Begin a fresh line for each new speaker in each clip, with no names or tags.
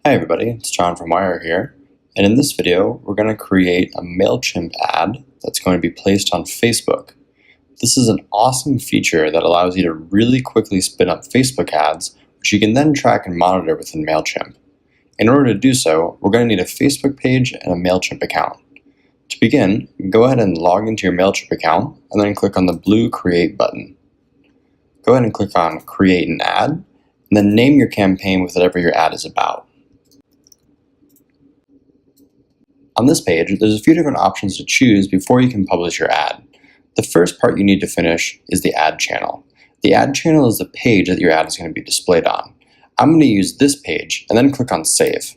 Hi everybody, it's John from Wire here, and in this video we're going to create a Mailchimp ad that's going to be placed on Facebook. This is an awesome feature that allows you to really quickly spin up Facebook ads, which you can then track and monitor within Mailchimp. In order to do so, we're going to need a Facebook page and a Mailchimp account. To begin, go ahead and log into your Mailchimp account and then click on the blue Create button. Go ahead and click on Create an Ad, and then name your campaign with whatever your ad is about. On this page, there's a few different options to choose before you can publish your ad. The first part you need to finish is the ad channel. The ad channel is the page that your ad is going to be displayed on. I'm going to use this page and then click on Save.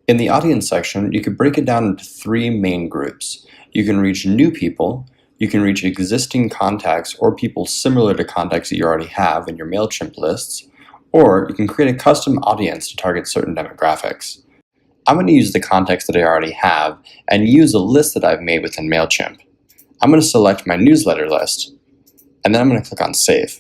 In the audience section, you can break it down into three main groups. You can reach new people, you can reach existing contacts or people similar to contacts that you already have in your Mailchimp lists, or you can create a custom audience to target certain demographics. I'm going to use the contacts that I already have and use a list that I've made within Mailchimp. I'm going to select my newsletter list, and then I'm going to click on Save.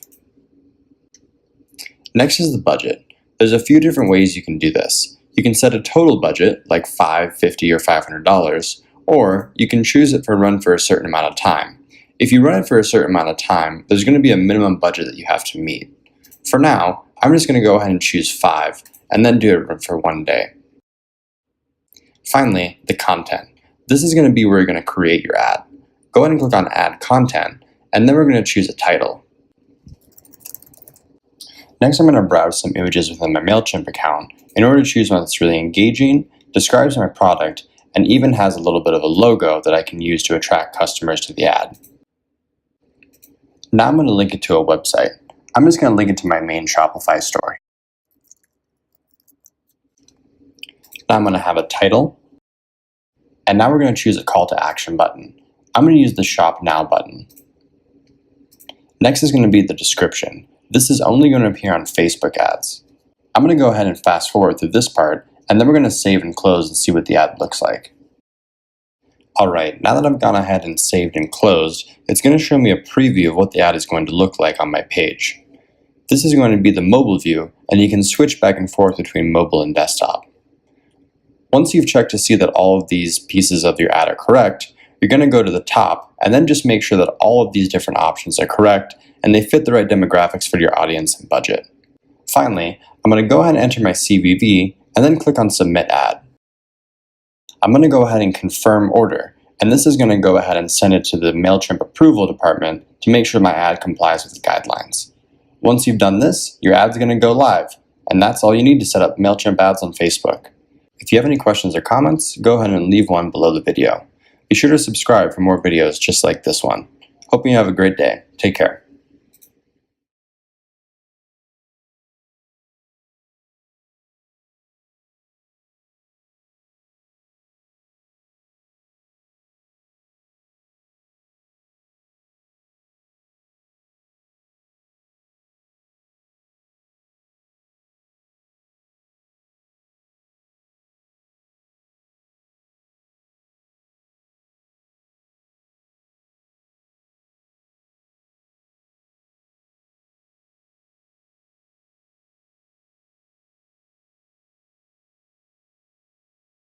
Next is the budget. There's a few different ways you can do this. You can set a total budget, like $5, $50, or $500, or you can choose it for run for a certain amount of time. If you run it for a certain amount of time, there's going to be a minimum budget that you have to meet. For now, I'm just going to go ahead and choose 5, and then do it for 1 day. Finally, the content. This is going to be where you're going to create your ad. Go ahead and click on Add Content, and then we're going to choose a title. Next, I'm going to browse some images within my Mailchimp account in order to choose one that's really engaging, describes my product, and even has a little bit of a logo that I can use to attract customers to the ad. Now I'm going to link it to a website. I'm just going to link it to my main Shopify store. Now I'm going to have a title, and now we're going to choose a call to action button. I'm going to use the Shop Now button. Next is going to be the description. This is only going to appear on Facebook ads. I'm going to go ahead and fast forward through this part, and then we're going to save and close and see what the ad looks like. Alright, now that I've gone ahead and saved and closed, it's going to show me a preview of what the ad is going to look like on my page. This is going to be the mobile view, and you can switch back and forth between mobile and desktop. Once you've checked to see that all of these pieces of your ad are correct, you're going to go to the top and then just make sure that all of these different options are correct and they fit the right demographics for your audience and budget. Finally, I'm going to go ahead and enter my CVV and then click on Submit Ad. I'm going to go ahead and confirm order, and this is going to go ahead and send it to the Mailchimp approval department to make sure my ad complies with the guidelines. Once you've done this, your ad's going to go live, and that's all you need to set up Mailchimp ads on Facebook. If you have any questions or comments, go ahead and leave one below the video. Be sure to subscribe for more videos just like this one. Hope you have a great day. Take care.